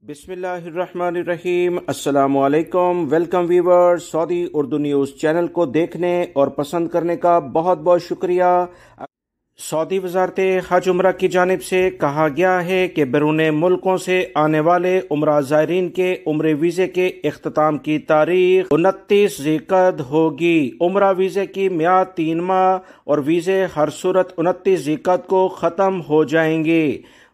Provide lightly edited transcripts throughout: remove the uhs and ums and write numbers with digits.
बिस्मिल्लाहिर्रहमानिर्रहीम। अस्सलाम वालेकुम। Welcome viewers, Saudi Urdu news channel को देखने और पसंद करने का बहुत बहुत शुक्रिया। सऊदी वजारत हज उम्रा की जानिब से कहा गया है कि बैरून मुल्कों से आने वाले उम्रा ज़ायरीन के उम्रे वीज़े के इख्तिताम की तारीख 29 ज़िलक़द होगी। उम्रा वीज़े की मियाद 3 माह और वीज़े हर सूरत 29 ज़िलक़द को ख़त्म हो जाएंगे।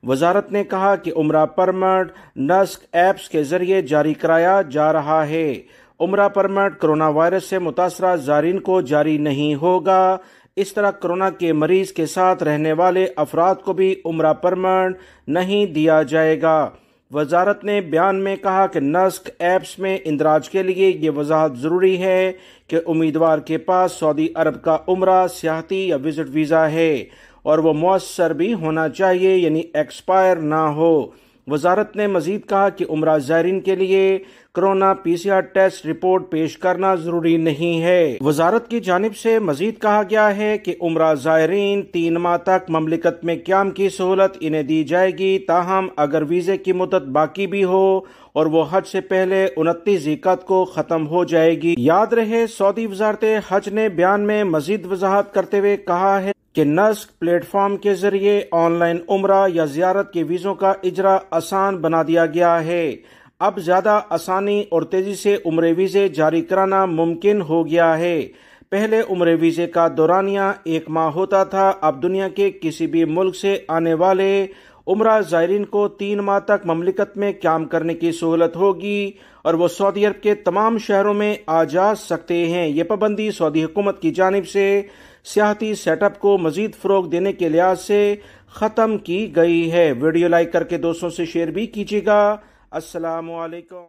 वजारत ने कहा कि उम्रा परमिट नस्क ऐप्स के जरिए जारी कराया जा रहा है। उम्रा परमिट कोरोना वायरस से मुतासरा ज़ायरीन को जारी नहीं होगा। इस तरह कोरोना के मरीज के साथ रहने वाले अफराद को भी उम्रा परमिट नहीं दिया जाएगा। वजारत ने बयान में कहा कि नस्क ऐप्स में इंदराज के लिए ये वजाहत ज़रूरी है कि उम्मीदवार के पास सऊदी अरब का उम्रा, सियाहती या विजिट वीज़ा है और वो मुअस्सर भी होना चाहिए, यानी एक्सपायर ना हो। वजारत ने मजीद कहा कि उम्रा ज़ायरीन के लिए कोरोना PCR टेस्ट रिपोर्ट पेश करना जरूरी नहीं है। वजारत की जानिब से मजीद कहा गया है कि उम्रा ज़ायरीन 3 माह तक ममलिकत में क़याम की सहूलत इन्हें दी जाएगी, ताहम अगर वीज़े की मुद्दत बाकी भी हो और वो हज से पहले 29 ज़िलक़द को ख़त्म हो जाएगी। याद रहे, सऊदी वजारत हज ने बयान में मजीद वजाहत करते हुए कहा है कि नस्क प्लेटफॉर्म के जरिए ऑनलाइन उम्रा या ज़ियारत के वीज़ों का इजरा आसान बना दिया गया है। अब ज़्यादा आसानी और तेज़ी से उम्रे वीज़े जारी कराना मुमकिन हो गया है। पहले उम्रे वीज़े का दौरानिया 1 माह होता था, अब दुनिया के किसी भी मुल्क से आने वाले उम्रा ज़ायरीन को 3 माह तक ममलिकत में क़याम करने की सहूलत होगी और वो सऊदी अरब के तमाम शहरों में आ जा सकते हैं। ये पाबंदी सऊदी हुकूमत की जानिब से सियाहती सेटअप को मजीद फ़रोग देने के लिहाज से ख़त्म की गई है। वीडियो लाइक करके दोस्तों से शेयर भी कीजिएगा। अस्सलामु अलैकुम।